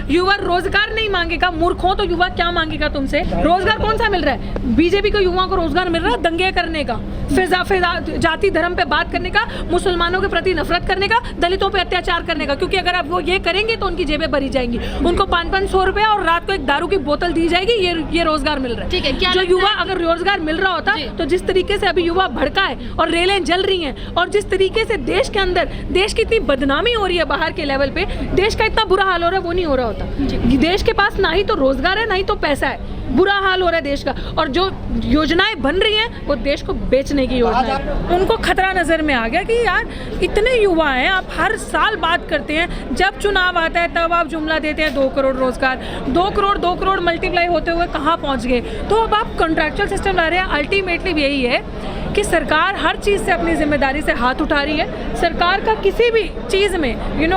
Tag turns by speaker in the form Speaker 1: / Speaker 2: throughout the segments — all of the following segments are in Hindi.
Speaker 1: युवा रोजगार नहीं मांगेगा, मूर्ख हो तो युवा क्या मांगेगा तुमसे? रोजगार कौन सा मिल रहा है? बीजेपी को युवाओं को रोजगार मिल रहा है दंगे करने का, फिर जाति धर्म पे बात करने का, मुसलमानों के प्रति नफरत करने का, दलितों पे अत्याचार करने का। क्योंकि अगर आप वो ये करेंगे तो उनकी जेबें भरी जाएंगी, उनको 500 रुपया और रात को एक दारू की बोतल दी जाएगी। ये रोजगार मिल रहा है।
Speaker 2: ठीक है, क्या
Speaker 1: जो युवा अगर रोजगार मिल रहा होता तो जिस तरीके से अभी युवा भड़का है और रेलें जल रही हैं और जिस तरीके से देश के अंदर देश की इतनी बदनामी हो रही है बाहर के लेवल पे, देश का इतना बुरा हाल हो रहा है, वो नहीं हो रहा होता। देश के पास ना ही तो रोजगार है ना ही तो पैसा है, बुरा हाल हो रहा है देश का। और जो योजनाएं बन रही हैं वो देश को बेचने की योजना है। उनको खतरा नजर में आ गया कि यार इतने युवा हैं, आप हर साल बात करते हैं, जब चुनाव आता है तब आप जुमला देते हैं 2 करोड़ रोजगार, 2 करोड़ मल्टीप्लाई होते हुए कहाँ पहुंच गए। तो अब आप कॉन्ट्रैक्चुअल सिस्टम ला रहे हैं। अल्टीमेटली यही है कि सरकार हर चीज़ से अपनी जिम्मेदारी से हाथ उठा रही है। सरकार का किसी भी चीज़ में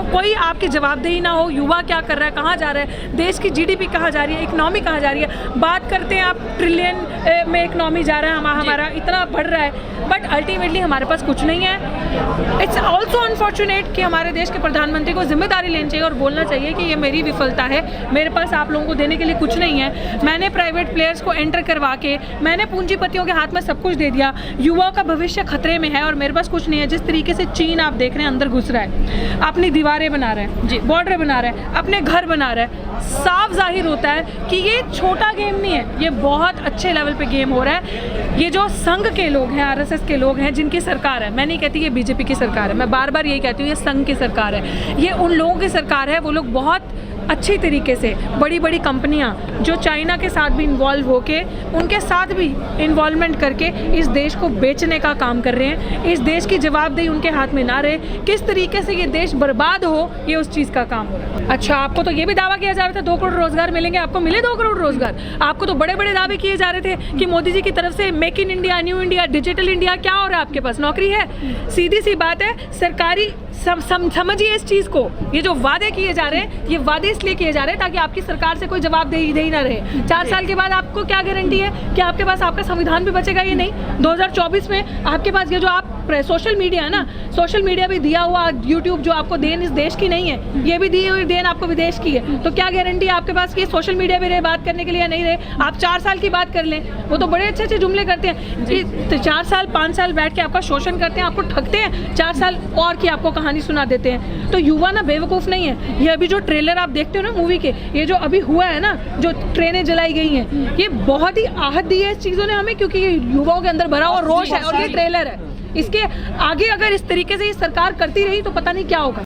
Speaker 1: कोई आपकी जवाबदेही ना हो, युवा क्या कर रहा है, कहाँ जा रहा है, देश की जीडीपी कहाँ जा रही है, इकनॉमी कहाँ जा रही है। बात करते हैं आप ट्रिलियन में इकनॉमी जा रहा है, हमारा इतना बढ़ रहा है, बट अल्टीमेटली हमारे पास कुछ नहीं है। इट्स ऑल्सो अनफॉर्चुनेट कि हमारे देश के प्रधानमंत्री को जिम्मेदारी लेनी चाहिए और बोलना चाहिए कि ये मेरी विफलता है, मेरे पास आप लोगों को देने के लिए कुछ नहीं है। मैंने प्राइवेट प्लेयर्स को एंटर करवा के, मैंने पूंजीपतियों के हाथ में सब कुछ दे दिया, युवाओं का भविष्य खतरे में है और मेरे पास कुछ नहीं है। जिस तरीके से चीन आप देख रहे हैं अंदर घुस रहा है, अपनी दीवारें बना रहा है, बॉर्डर बना रहा है, अपने घर बना रहा है, साफ जाहिर होता है कि ये छोटा गेम नहीं है, ये बहुत अच्छे लेवल पे गेम हो रहा है। ये जो संघ के लोग हैं, आरएसएस के लोग हैं, जिनकी सरकार है, मैं नहीं कहती ये बीजेपी की सरकार है, मैं बार बार यही कहती हूँ ये संघ की सरकार है, ये उन लोगों की सरकार है। वो लोग बहुत अच्छी तरीके से बड़ी बड़ी कंपनियां जो चाइना के साथ भी इन्वॉल्व होके, उनके साथ भी इन्वॉल्वमेंट करके इस देश को बेचने का काम कर रहे हैं। इस देश की जवाबदेही उनके हाथ में ना रहे, किस तरीके से ये देश बर्बाद हो, ये उस चीज़ का काम हो रहा है। अच्छा, आपको तो ये भी दावा किया जा रहा था 2 करोड़ रोजगार मिलेंगे, आपको मिले 2 करोड़ रोजगार? आपको तो बड़े बड़े दावे किए जा रहे थे कि मोदी जी की तरफ से make in India, new India, digital India. क्या हो रहा है? आपके पास नौकरी है? सीधी सी बात है, सरकारी समझिए इस चीज़ को, ये जो वादे किए जा रहे हैं, ये वादे इसलिए किए जा रहे हैं ताकि आपकी सरकार से कोई जवाबदेही ना रहे। 4 साल के बाद आपको क्या गारंटी है कि आपके पास आपका संविधान भी बचेगा? ये नहीं। 2024 में आपके पास ये जो आप सोशल मीडिया है ना, सोशल मीडिया भी दिया हुआ यूट्यूब जो आपको देन इस देश की नहीं है, ये भी दी हुई देन आपको विदेश की है। तो क्या गारंटी है आपके पास कि सोशल मीडिया भी रहे बात करने के लिए या नहीं रहे? आप 4 साल की बात कर लें, वो तो बड़े अच्छे अच्छे जुमले करते हैं कि 4 साल 5 साल बैठ के आपका शोषण करते हैं, आपको ठगते हैं, 4 साल और की आपको कहानी सुना देते हैं। तो युवा ना बेवकूफ़ नहीं है। ये अभी जो ट्रेलर आप देखते हो ना मूवी के, ये जो अभी हुआ है ना, जो ट्रेनें जलाई गई हैं, ये बहुत ही आहत दी है इस चीज़ों ने हमें, क्योंकि ये युवाओं के अंदर भरा हुआ रोष है और ये ट्रेलर है। इसके आगे अगर इस तरीके से ये सरकार करती रही तो पता नहीं क्या होगा।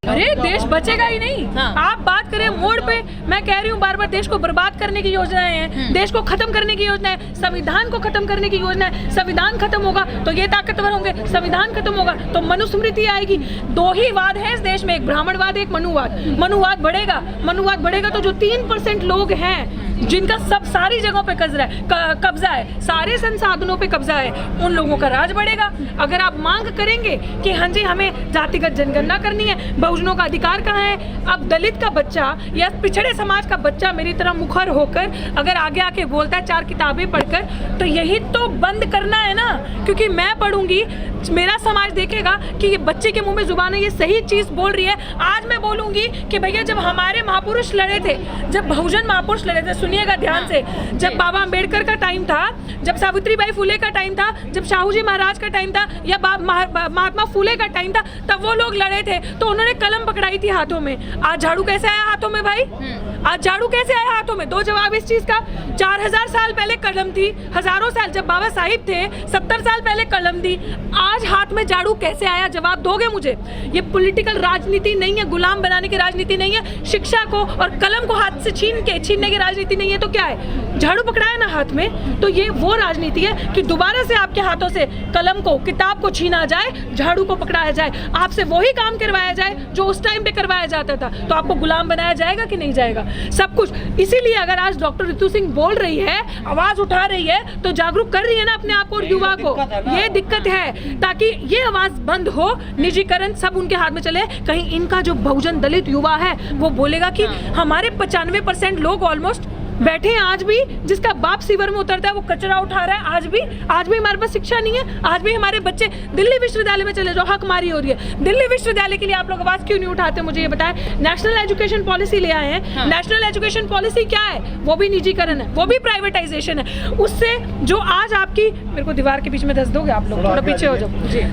Speaker 1: अरे देश बचेगा ही नहीं। आप बात करें मोड़ पे, मैं कह रही हूँ बार बार, देश को बर्बाद करने की योजनाएं हैं, देश को खत्म करने की योजना है, संविधान को खत्म करने की योजना है। संविधान खत्म होगा तो ये ताकतवर होंगे, संविधान खत्म होगा तो मनुस्मृति आएगी। 2 ही वाद है इस देश में, एक ब्राह्मणवाद, एक मनुवाद। मनुवाद बढ़ेगा तो जो 3% लोग हैं जिनका सब सारी जगहों पे कब्जा है, सारे संसाधनों पे कब्जा है, उन लोगों का राज बढ़ेगा। अगर आप मांग करेंगे कि हाँ जी हमें जातिगत जनगणना करनी है, बहुजनों का अधिकार कहाँ है, अब दलित का बच्चा या पिछड़े समाज का बच्चा मेरी तरह मुखर होकर अगर आगे आके बोलता है 4 किताबें पढ़कर, तो यही तो बंद करना है ना। क्योंकि मैं पढ़ूंगी, मेरा समाज देखेगा कि ये बच्चे के मुंह में जुबान है, ये सही चीज बोल रही है। आज मैं बोलूंगी कि भैया जब हमारे महापुरुष लड़े थे, जब बहुजन महापुरुष लड़े थे, सुनिएगा ध्यान से, जब बाबा अंबेडकर का टाइम था, जब सावित्रीबाई फुले का टाइम था, जब शाहू जी महाराज का टाइम था, या महात्मा फुले का टाइम था, तब वो लोग लड़े थे तो उन्होंने कलम पकड़ाई थी हाथों में। आज झाड़ू कैसे आया हाथों में भाई? आज झाड़ू कैसे आया हाथों में? 2 जवाब इस चीज का। 4000 साल पहले कलम थी, हजारों साल जब बाबा साहिब थे 70 साल पहले कलम थी, आज हाथ में झाड़ू कैसे आया? जवाब दोगे मुझे? ये पॉलिटिकल राजनीति नहीं है, गुलाम बनाने की राजनीति नहीं है, शिक्षा को और कलम को हाथ से छीनने की राजनीति नहीं है। तो क्या है? झाड़ू पकड़ाया ना हाथ में, तो ये वो राजनीति है कि दोबारा से आपके हाथों से कलम को, किताब को छीना जाए, झाड़ू को पकड़ाया जाए, आपसे वही काम करवाया जाए जो उस टाइम पे करवाया जाता था। तो आपको गुलाम बनाया जाएगा कि नहीं जाएगा? सब कुछ। इसीलिए अगर आज डॉक्टर रितु सिंह बोल रही है, आवाज उठा रही है, तो जागरूक कर रही है ना अपने आप को और युवा को। ये दिक्कत है, ताकि ये आवाज बंद हो, निजीकरण सब उनके हाथ में चले। कहीं इनका जो बहुजन दलित युवा है वो बोलेगा कि हमारे 95% लोग ऑलमोस्ट बैठे हैं आज भी, जिसका बाप सीवर में उतरता है वो कचरा उठा रहा है। आज भी हमारे पास शिक्षा नहीं है। आज भी हमारे बच्चे दिल्ली विश्वविद्यालय में चले जाओ, हकमारी हो रही है। दिल्ली विश्वविद्यालय के लिए आप लोग आवाज क्यों नहीं उठाते, मुझे ये बताएं। नेशनल एजुकेशन पॉलिसी ले आए हैं। नेशनल एजुकेशन पॉलिसी क्या है? वो भी निजीकरण है, वो भी प्राइवेटाइजेशन है। उससे जो आज आपकी, मेरे को दीवार के बीच में धस दोगे आप लोग, थोड़ा पीछे हो जाओ।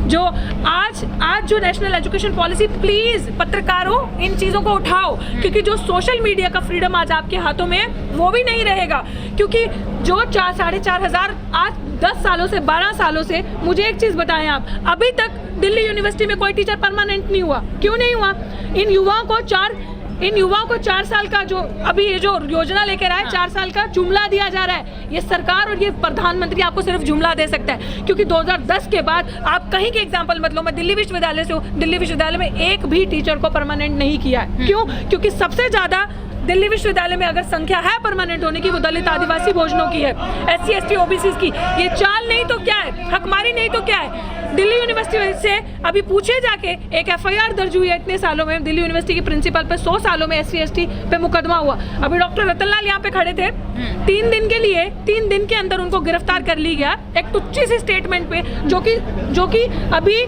Speaker 1: जो आज जो नेशनल एजुकेशन पॉलिसी, प्लीज पत्रकारों इन चीजों को उठाओ, क्योंकि जो सोशल मीडिया का फ्रीडम आज आपके हाथों में वो भी नहीं रहेगा। क्योंकि जो 4,500 आज 10 सालों से 12 सालों से, मुझे एक चीज बताएं आप, अभी तक दिल्ली यूनिवर्सिटी में कोई टीचर परमानेंट नहीं हुआ। क्यों नहीं हुआ? इन युवाओं को 4 साल का जो अभी ये जो योजना लेकर आए, 4 साल का जुमला दिया जा रहा है। ये सरकार और ये प्रधानमंत्री आपको सिर्फ जुमला दे सकता है, क्योंकि 2010 के बाद आप कहीं के एग्जांपल मत लो। मैं दिल्ली विश्वविद्यालय से हूँ, दिल्ली विश्वविद्यालय में एक भी टीचर को परमानेंट नहीं किया है। क्यों? क्योंकि सबसे ज्यादा दिल्ली विश्वविद्यालय में अगर संख्या है परमानेंट होने की, वो दलित आदिवासी भोजनों की है, SC ST OBC की। ये चाल नहीं तो क्या है, हकमारी नहीं तो क्या है। दिल्ली यूनिवर्सिटी से अभी पूछे जाके एक FIR दर्ज हुई है इतने सालों में। दिल्ली यूनिवर्सिटी की प्रिंसिपल पे 100 सालों में SC ST पे मुकदमा हुआ। अभी डॉक्टर रतनलाल यहाँ पे खड़े थे, 3 दिन के लिए, 3 दिन के अंदर उनको गिरफ्तार कर ली गया एक टुच्ची सी स्टेटमेंट पे, जो कि अभी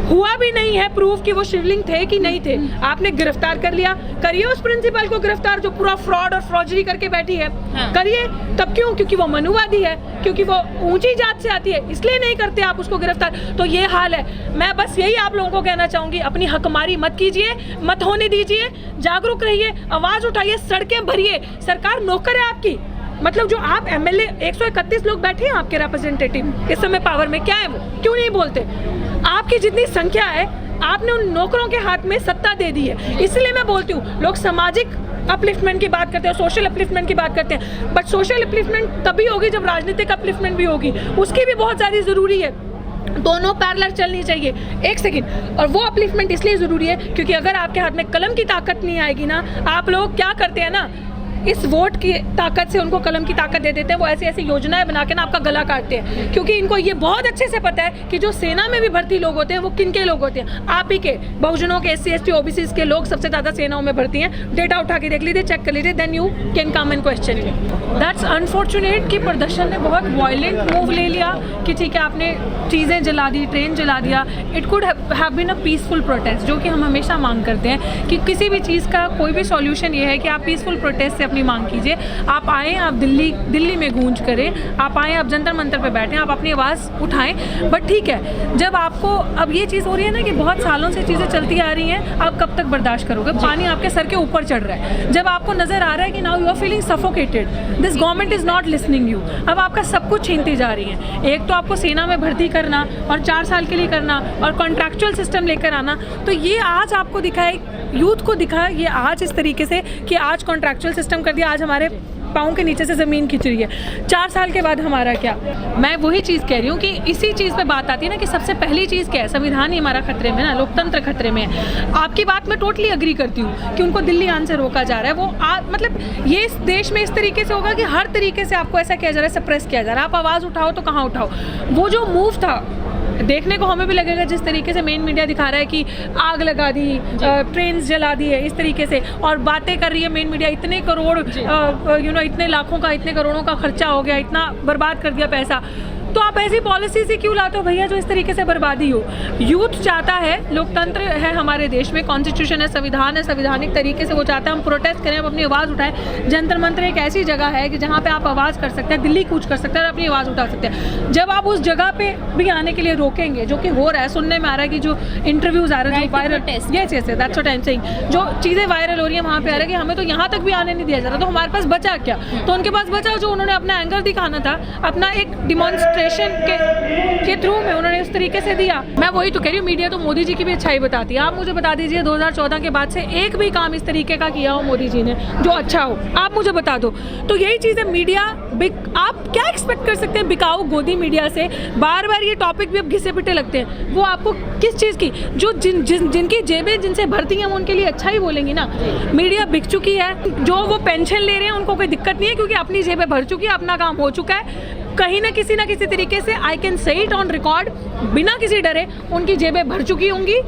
Speaker 1: हुआ भी नहीं है प्रूफ कि वो शिवलिंग थे कि नहीं थे। आपने गिरफ्तार कर लिया, करिए उस प्रिंसिपल को गिरफ्तार जो पूरा फ्रॉड और फ्रॉडरी करके बैठी है। करिए। तब क्यों? क्योंकि वो मनुवादी है, क्योंकि वो ऊंची जात से आती है, इसलिए नहीं करते आप उसको गिरफ्तार। तो ये हाल है। मैं बस यही आप लोगों को कहना चाहूंगी, अपनी हकमारी मत कीजिए, मत होने दीजिए, जागरूक रहिए, आवाज उठाइए, सड़कें भरिए। सरकार नौकर है आपकी। मतलब जो आप MLA 131 लोग बैठे हैं आपके रिप्रेजेंटेटिव इस समय पावर में, क्या है वो? क्यों नहीं बोलते? आपकी जितनी संख्या है, आपने उन नौकरों के हाथ में सत्ता दे दी है। इसलिए मैं बोलती हूँ, लोग सामाजिक अपलिफ्टमेंट की बात करते हैं, सोशल अपलिफ्टमेंट की बात करते हैं, बट सोशल अपलिफ्टमेंट तभी होगी जब राजनीतिक अपलिफ्टमेंट भी होगी। उसकी भी बहुत ज़्यादा ज़रूरी है, दोनों पैरेलल चलनी चाहिए। एक सेकंड। और वो अपलिफ्टमेंट इसलिए ज़रूरी है क्योंकि अगर आपके हाथ में कलम की ताकत नहीं आएगी ना, आप लोग क्या करते हैं ना, इस वोट की ताकत से उनको कलम की ताकत दे देते हैं। वो ऐसी ऐसी योजनाएं बना के ना आपका गला काटते हैं, क्योंकि इनको ये बहुत अच्छे से पता है कि जो सेना में भी भर्ती लोग होते हैं वो किन के लोग होते हैं, आप ही के बहुजनों के, SC ST OBC के लोग सबसे ज़्यादा सेनाओं में भर्ती हैं। डेटा उठा के देख लीजिए, चेक कर लीजिए, then you can come and question. That's unfortunate कि प्रदर्शन ने बहुत वायलेंट मूव ले लिया कि ठीक है आपने चीज़ें जला दी, ट्रेन जला दिया। It could have been a peaceful protest, जो कि हम हमेशा मांग करते हैं कि किसी भी चीज़ का कोई भी सॉल्यूशन ये है कि आप पीसफुल प्रोटेस्ट से अपनी मांग कीजिए। आप आए, आप दिल्ली में गूंज करें, आप आए, आप जंतर मंतर पे बैठें, आप अपनी आवाज़ उठाएं। बट ठीक है, जब आपको अब ये चीज़ हो रही है ना कि बहुत सालों से चीज़ें चलती आ रही हैं, आप कब तक बर्दाश्त करोगे? पानी आपके सर के ऊपर चढ़ रहा है। जब आपको नजर आ रहा है कि now you are feeling suffocated, this government is not listening you, अब आपका सब कुछ छीनती जा रही है। एक तो आपको सेना में भर्ती करना और 4 साल के लिए करना और कॉन्ट्रैक्चुअल सिस्टम लेकर आना, तो ये आज आपको दिखाए, यूथ को दिखा ये आज इस तरीके से कि आज कॉन्ट्रैक्चुअल सिस्टम कर दिया, आज हमारे पाँव के नीचे से ज़मीन खिंच रही है। 4 साल के बाद हमारा क्या? मैं वही चीज़ कह रही हूँ कि इसी चीज़ पे बात आती है ना कि सबसे पहली चीज़ क्या है, संविधान ही हमारा खतरे में ना, लोकतंत्र खतरे में है। आपकी बात मैं टोटली अग्री करती हूँ कि उनको दिल्ली आने से रोका जा रहा है। वो मतलब ये इस देश में इस तरीके से होगा कि हर तरीके से आपको ऐसा किया जा रहा है, सप्रेस किया जा रहा है। आप आवाज़ उठाओ तो कहाँ उठाओ? वो जो मूव था देखने को हमें भी लगेगा, जिस तरीके से मेन मीडिया दिखा रहा है कि आग लगा दी, ट्रेन जला दी है, इस तरीके से, और बातें कर रही है मेन मीडिया, इतने करोड़ इतने लाखों का, इतने करोड़ों का खर्चा हो गया, इतना बर्बाद कर दिया पैसा। तो आप ऐसी पॉलिसी से क्यों लाते हो भैया जो इस तरीके से बर्बादी हो? यूथ चाहता है, लोकतंत्र है हमारे देश में, कॉन्स्टिट्यूशन है, संविधान है, संवैधानिक तरीके से वो चाहता है हम प्रोटेस्ट करें, हम अपनी आवाज़ उठाएं। जंतर मंतर एक ऐसी जगह है कि जहाँ पे आप आवाज़ कर सकते हैं, दिल्ली कूच कर सकते हैं और अपनी आवाज़ उठा सकते हैं। जब आप उस जगह पे भी आने के लिए रोकेंगे, जो कि हो रहा है, सुनने में आ रहा है कि जो इंटरव्यूज आ रहे हैं, जो viral, yes that's what I am saying, जो चीज़ें वायरल हो रही है वहाँ पे आ रहा है कि हमें तो यहाँ तक भी आने नहीं दिया जा रहा, तो हमारे पास बचा क्या? तो उनके पास बचा जो उन्होंने अपना एंगर दिखाना था, अपना एक डिमॉन्स्ट्रेशन के थ्रू में उन्होंने उस तरीके से दिया। मैं वही तो कह रही हूँ, मीडिया तो मोदी जी की भी अच्छाई बताती है। आप मुझे बता दीजिए 2014 के बाद से एक भी काम इस तरीके का किया हो मोदी जी ने जो अच्छा हो, आप मुझे बता दो। तो यही चीज़ है, मीडिया आप क्या एक्सपेक्ट कर सकते हैं बिकाऊ गोदी मीडिया से? बार बार ये टॉपिक भी अब घिसे पिटे लगते हैं। वो आपको किस चीज़ की, जो जिनकी जेबें जिनसे भरती हैं वो उनके लिए अच्छा ही बोलेंगी ना। मीडिया बिक चुकी है, जो वो पेंशन ले रहे हैं उनको कोई दिक्कत नहीं है क्योंकि अपनी जेबें भर चुकी है, अपना काम हो चुका है। कहीं ना किसी तरीके से I can say it on record, बिना किसी डरे उनकी जेबें भर चुकी होंगी।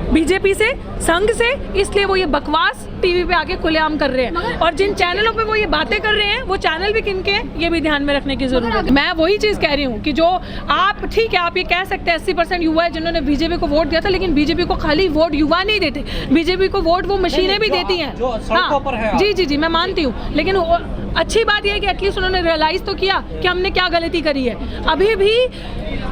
Speaker 1: बीजेपी से, संघ से, इसलिए वो ये बकवास टीवी पे आके खुलेआम कर रहे हैं। और जिन चैनलों पे वो ये बातें कर रहे हैं वो चैनल भी किनके हैं ये भी ध्यान में रखने की जरूरत है। मैं वही चीज कह रही हूँ कि जो आप, ठीक है आप ये कह सकते हैं 80% युवा है जिन्होंने बीजेपी को वोट दिया था, लेकिन बीजेपी को खाली वोट युवा नहीं देते, बीजेपी को वोट वो मशीनें भी देती हैं। हाँ जी जी जी, मैं मानती हूँ, लेकिन अच्छी बात यह है कि एटलीस्ट उन्होंने रियलाइज तो किया कि हमने क्या गलती करी है। अभी भी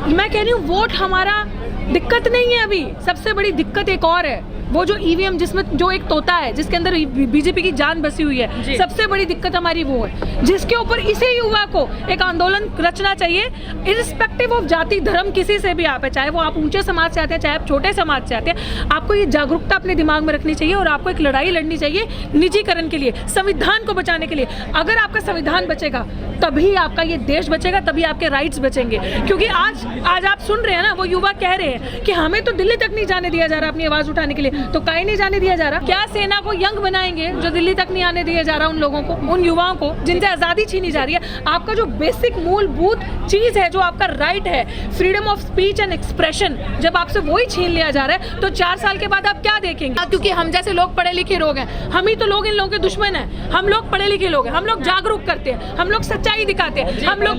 Speaker 1: मैं कह रही हूँ वोट हमारा दिक्कत नहीं है, अभी सबसे बड़ी दिक्कत एक और है, वो जो ईवीएम जिसमें जो एक तोता है जिसके अंदर बीजेपी की जान बसी हुई है, सबसे बड़ी दिक्कत हमारी वो है, जिसके ऊपर इसे युवा को एक आंदोलन रचना चाहिए, इरिस्पेक्टिव ऑफ जाति धर्म, किसी से भी आप है, चाहे वो आप ऊंचे समाज से आते हैं चाहे आप छोटे समाज से आते हैं, आपको ये जागरूकता अपने दिमाग में रखनी चाहिए और आपको एक लड़ाई लड़नी चाहिए निजीकरण के लिए, संविधान को बचाने के लिए। अगर आपका संविधान बचेगा तभी आपका ये देश बचेगा, तभी आपके राइट्स बचेंगे। क्योंकि आज आप सुन रहे हैं ना, वो युवा कह रहे हैं कि हमें तो दिल्ली तक नहीं जाने दिया जा रहा अपनी आवाज उठाने के लिए, तो काहे नहीं जाने दिया जा रहा? क्या सेना को यंग बनाएंगे जो दिल्ली तक नहीं आने दिया जा रहा उन लोगों को, उन युवाओं को जिनसे आजादी छीनी जा रही है? आपका जो बेसिक मूलभूत चीज है, जो आपका राइट है, freedom of speech and expression, जब आपसे वही छीन लिया जा रहा है तो 4 साल के बाद आप क्या देखेंगे? क्योंकि हम जैसे लोग पढ़े लिखे लोग हैं, हम ही तो लोग इन लोगों के दुश्मन हैं। हम लोग पढ़े लिखे लोग हैं, हम लोग जागरूक करते हैं, हम लोग सच्चाई दिखाते हैं, हम लोग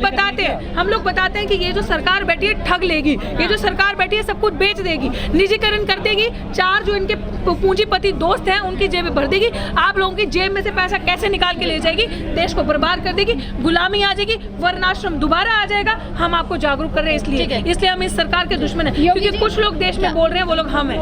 Speaker 1: बताते हैं कि ये जो सरकार बैठी है ठग लेगी, ये जो सरकार बैठी है सब कुछ बेच देगी, निजीकरण कर देगी, 4 जो इनके पूंजीपति दोस्त हैं उनकी जेब में भर देगी, आप लोगों की जेब में से पैसा कैसे निकाल के ले जाएगी, देश को बर्बाद कर देगी, गुलामी आ जाएगी, वर्णाश्रम दोबारा आ जाएगा। हम आपको जागरूक कर रहे हैं इसलिए हम इस सरकार के दुश्मन हैं, क्योंकि कुछ लोग देश में बोल रहे हैं वो लोग हम हैं।